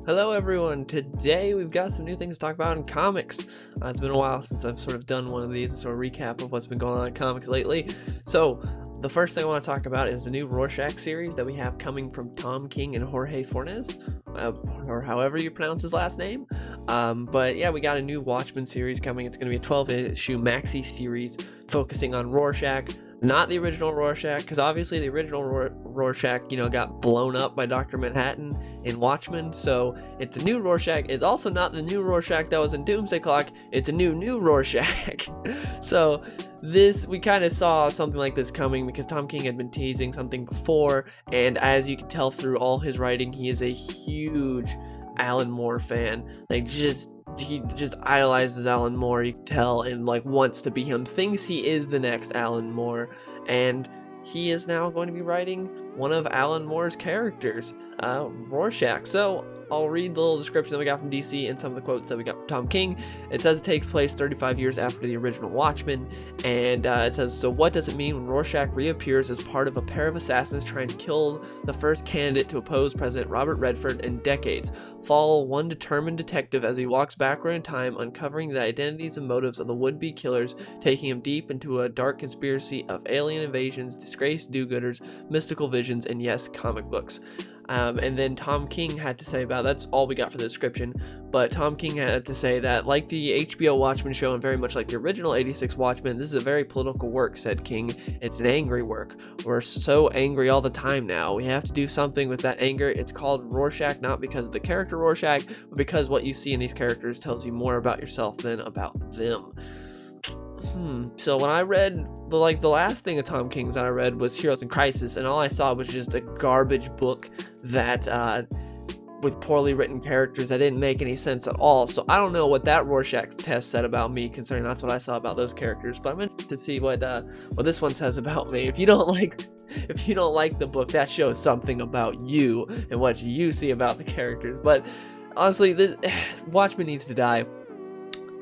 Hello everyone, today we've got some new things to talk about in comics. It's been a while since I've sort of done one of these, sort of recap of what's been going on in comics lately. So, the first thing I want to talk about is the new Rorschach series that we have coming from Tom King and Jorge Fornes, or however you pronounce his last name. But yeah, we got a new Watchmen series coming. It's going to be a 12-issue maxi series focusing on Rorschach. Not the original Rorschach, because obviously the original Rorschach, got blown up by Dr. Manhattan in Watchmen, so it's a new Rorschach. It's also not the new Rorschach that was in Doomsday Clock, it's a new Rorschach. So we kind of saw something like this coming because Tom King had been teasing something before, and as you can tell through all his writing, he is a huge Alan Moore fan. He just idolizes Alan Moore, you can tell, and wants to be him, thinks he is the next Alan Moore, and he is now going to be writing one of Alan Moore's characters, Rorschach. So I'll read the little description that we got from DC and some of the quotes that we got from Tom King. It says it takes place 35 years after the original Watchmen, and it says, so what does it mean when Rorschach reappears as part of a pair of assassins trying to kill the first candidate to oppose President Robert Redford in decades? Follow one determined detective as he walks backward in time, uncovering the identities and motives of the would-be killers, taking him deep into a dark conspiracy of alien invasions, disgraced do-gooders, mystical visions, and yes, comic books. And then Tom King had to say about, that's all we got for the description, but Tom King had to say that, like the HBO Watchmen show and very much like the original 86 Watchmen, this is a very political work, said King. It's an angry work. We're so angry all the time now. We have to do something with that anger. It's called Rorschach, not because of the character Rorschach, but because what you see in these characters tells you more about yourself than about them. So when I read the last thing of Tom King's that I read was Heroes in Crisis, and all I saw was just a garbage book that with poorly written characters that didn't make any sense at all. So I don't know what that Rorschach test said about me, considering that's what I saw about those characters. But I'm interested to see what this one says about me. If you don't like the book, that shows something about you and what you see about the characters. But honestly, this Watchmen needs to die.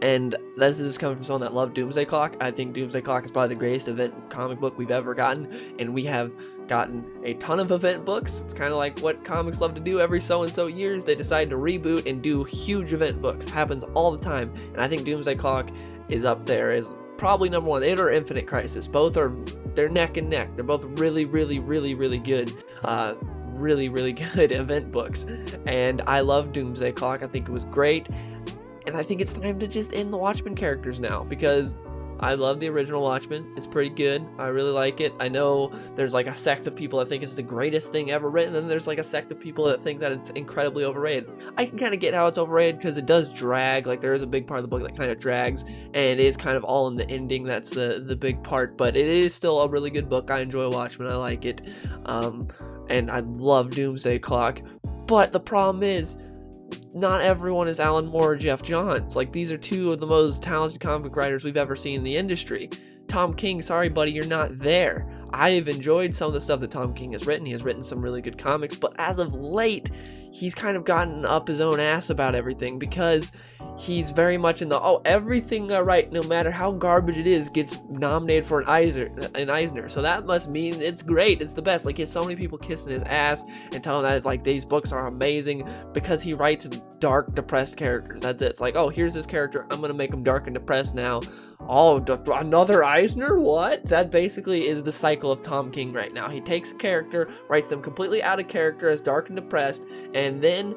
And this is coming from someone that loved Doomsday Clock. I think Doomsday Clock is probably the greatest event comic book we've ever gotten, and we have gotten a ton of event books. It's kind of like what comics love to do every so-and-so years. They decide to reboot and do huge event books. It happens all the time, and I think Doomsday Clock is up there as probably number one. It or Infinite Crisis. They're neck and neck. They're both really good. Really good event books, and I love Doomsday Clock. I think it was great. And I think it's time to just end the Watchmen characters now, because I love the original Watchmen. It's pretty good. I really like it. I know there's a sect of people that think it's the greatest thing ever written, and then there's a sect of people that think that it's incredibly overrated. I can kind of get how it's overrated because it does drag. There is a big part of the book that kind of drags, and it is kind of all in the ending. That's the big part, but it is still a really good book. I enjoy Watchmen. I like it. And I love Doomsday Clock. But the problem is, not everyone is Alan Moore or Jeff Johns. These are two of the most talented comic book writers we've ever seen in the industry. Tom King, sorry buddy, you're not there. I've enjoyed some of the stuff that Tom King has written. He has written some really good comics, but as of late, he's kind of gotten up his own ass about everything, because he's very much in the, everything I write, no matter how garbage it is, gets nominated for an Eisner. So that must mean it's great, it's the best. He has so many people kissing his ass and telling that it's these books are amazing because he writes dark, depressed characters. That's it. It's here's this character, I'm gonna make him dark and depressed now. Another Eisner? What? That basically is the cycle of Tom King right now. He takes a character, writes them completely out of character as dark and depressed, and then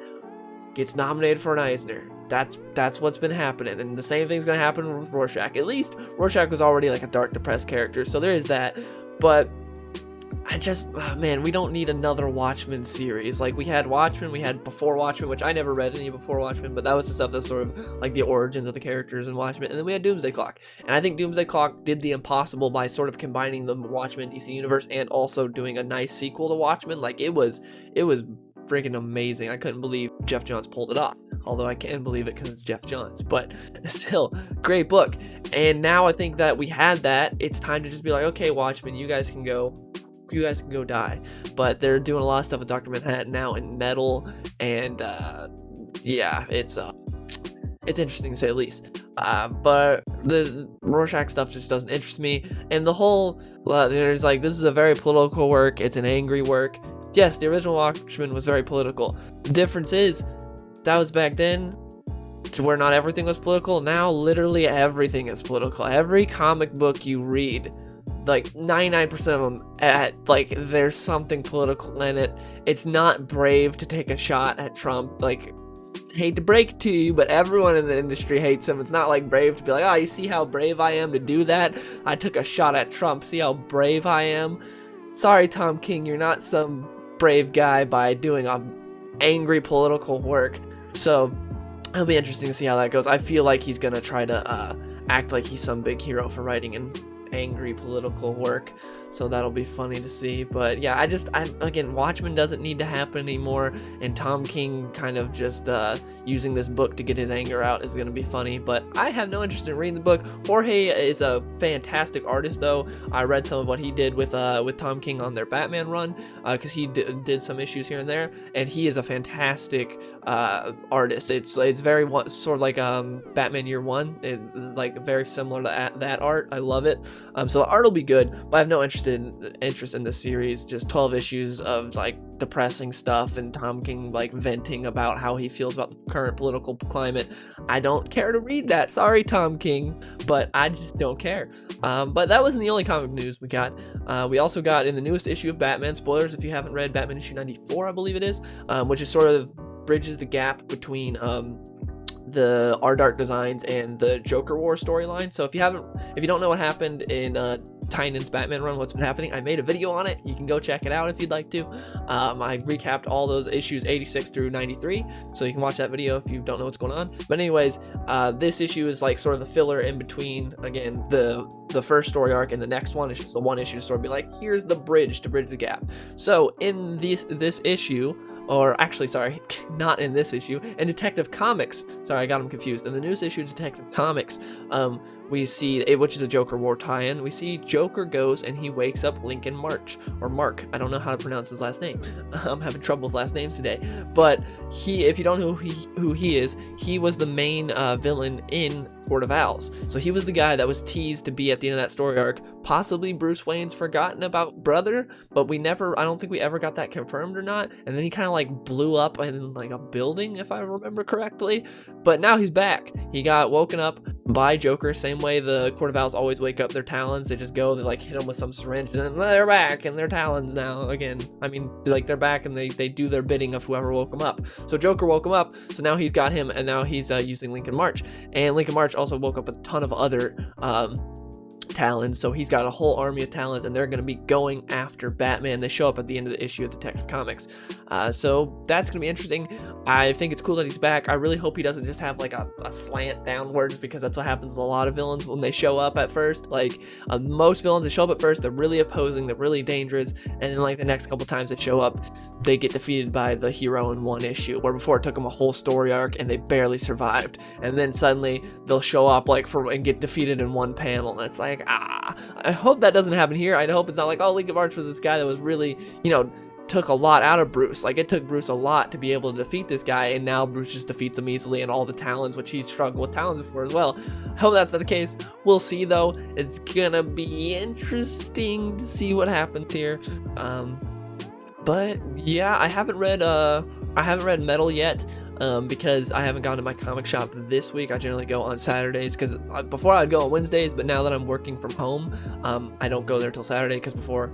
gets nominated for an Eisner. That's what's been happening, and the same thing's gonna happen with Rorschach. At least Rorschach was already a dark, depressed character, so there is that. But we don't need another Watchmen series. We had Watchmen, we had Before Watchmen, which I never read any Before Watchmen, but that was the stuff that's sort of the origins of the characters in Watchmen. And then we had Doomsday Clock, and I think Doomsday Clock did the impossible by sort of combining the Watchmen DC universe and also doing a nice sequel to Watchmen. It was freaking amazing. I couldn't believe Jeff Johns pulled it off, although I can believe it because it's Jeff Johns, but still, great book. And now I think that we had that, it's time to just be okay, Watchmen, you guys can go die. But they're doing a lot of stuff with Dr. Manhattan now and Metal, and yeah, it's interesting to say the least. But the Rorschach stuff just doesn't interest me, and the whole there's this is a very political work, it's an angry work. Yes, the original Watchmen was very political. The difference is that was back then, to where not everything was political. Now literally everything is political. Every comic book you read, like 99% of them, like there's something political in it. It's not brave to take a shot at Trump. Like, hate to break it to you, but everyone in the industry hates him. It's not like brave to be like, oh, you see how brave I am to do that? I took a shot at Trump. See how brave I am? Sorry, Tom King, you're not some brave guy by doing a angry political work. So it'll be interesting to see how that goes. I feel like he's gonna try to act like he's some big hero for writing an angry political work, so that'll be funny to see. But yeah, again, Watchmen doesn't need to happen anymore, and Tom King kind of just using this book to get his anger out is gonna be funny. But I have no interest in reading the book. Jorge is a fantastic artist, though. I read some of what he did with Tom King on their Batman run, because he did some issues here and there, and he is a fantastic artist. It's very sort of like Batman Year One, like very similar to that art. I love it. So the art will be good, but I have no interest in this series. Just 12 issues of like depressing stuff and Tom King like venting about how he feels about the current political climate. I don't care to read that. Sorry, Tom King, but I just don't care. But that wasn't the only comic news we got. We also got in the newest issue of Batman, spoilers if you haven't read Batman issue 94, I believe it is, which is sort of bridges the gap between the Our Dark Designs and the Joker War storyline. So if you don't know what happened in Tynan's Batman run, what's been happening, I made a video on it. You can go check it out if you'd like to. I recapped all those issues 86 through 93, so you can watch that video if you don't know what's going on. But anyways, this issue is like sort of the filler in between, again, the first story arc and the next one. It's just the one issue to sort of be like, here's the bridge to bridge the gap. So in this issue, or actually, sorry, not in this issue, in Detective Comics, sorry, I got them confused. In the newest issue of Detective Comics, we see, which is a Joker War tie-in, we see Joker goes and he wakes up Lincoln March, or Mark, I don't know how to pronounce his last name. I'm having trouble with last names today. But if you don't know who he is, he was the main villain in Court of Owls. So he was the guy that was teased to be at the end of that story arc, possibly Bruce Wayne's forgotten about brother, but I don't think we ever got that confirmed or not. And then he kind of like blew up in like a building, if I remember correctly. But now he's back. He got woken up by Joker, same way the Court of Owls always wake up their Talons. They just go, they like hit them with some syringe, and then they're back and they're Talons now again. I mean, like they're back and they do their bidding of whoever woke them up. So Joker woke him up, so now he's got him, and now he's using Lincoln March. And Lincoln March also woke up a ton of other Talons, so he's got a whole army of Talons, and they're going to be going after Batman. They show up at the end of the issue of Detective Comics, so that's going to be interesting. I think it's cool that he's back. I really hope he doesn't just have like a slant downwards, because that's what happens to a lot of villains when they show up at first. Like most villains, they show up at first, they're really opposing, they're really dangerous, and then like the next couple times they show up, they get defeated by the hero in one issue, where before it took them a whole story arc and they barely survived, and then suddenly they'll show up like and get defeated in one panel, and it's like, I hope that doesn't happen here. I hope it's not like, oh, Lincoln March was this guy that was really, took a lot out of Bruce. Like, it took Bruce a lot to be able to defeat this guy, and now Bruce just defeats him easily, and all the Talons, which he's struggled with Talons before as well. I hope that's not the case. We'll see, though. It's gonna be interesting to see what happens here. But yeah, I haven't read Metal yet. Because I haven't gone to my comic shop this week. I generally go on Saturdays, because before I'd go on Wednesdays, but now that I'm working from home, I don't go there till Saturday, because before,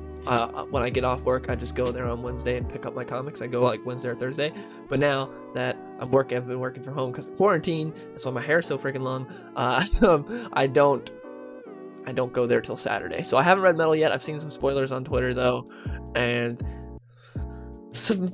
when I get off work, I just go there on Wednesday and pick up my comics. I go like Wednesday or Thursday, but now that I've been working from home because of quarantine, that's why my hair's so freaking long, I don't go there till Saturday. So I haven't read Metal yet. I've seen some spoilers on Twitter though, and some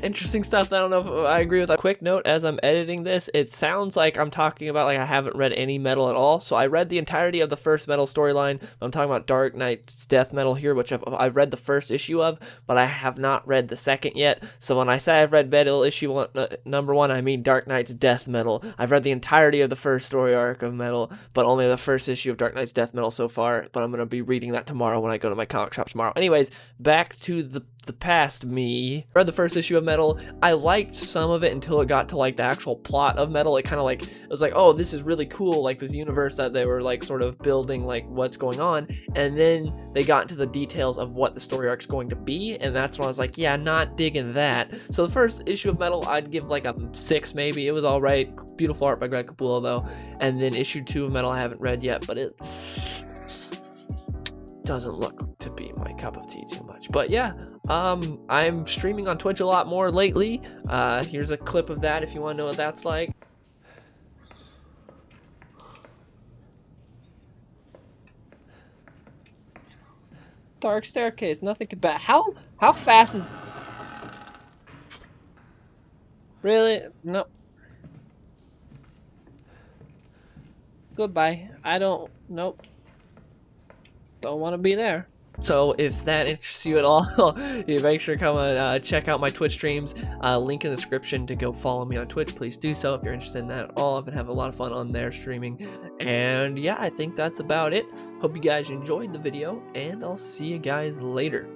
interesting stuff that I don't know if I agree with. A quick note, as I'm editing this, it sounds like I'm talking about like I haven't read any Metal at all. So I read the entirety of the first Metal storyline. I'm talking about Dark Knight's Death Metal here, which I've read the first issue of, but I have not read the second yet. So when I say I've read Metal issue number 1, I mean Dark Knight's Death Metal. I've read the entirety of the first story arc of Metal, but only the first issue of Dark Knight's Death Metal so far, but I'm going to be reading that tomorrow when I go to my comic shop tomorrow. Anyways, back to the past me. me. I read the first issue of Metal. I liked some of it until it got to like the actual plot of Metal. It kind of like, it was like, oh, this is really cool, like this universe that they were like sort of building, like what's going on. And then they got into the details of what the story arc is going to be, and that's when I was like, yeah, not digging that. So the first issue of Metal, I'd give like a 6 maybe. It was all right. Beautiful art by Greg Capullo though. And then issue 2 of Metal I haven't read yet, but it doesn't look to be my cup of tea too much. But yeah, I'm streaming on Twitch a lot more lately. Here's a clip of that if you want to know what that's like. Dark staircase, nothing bad. How fast is... Really? No. Goodbye. I don't... Nope. Don't want to be there. So if that interests you at all, you make sure to come and check out my Twitch streams. Link in the description to go follow me on Twitch. Please do so if you're interested in that at all. I've been having a lot of fun on there streaming. And yeah, I think that's about it. Hope you guys enjoyed the video, and I'll see you guys later.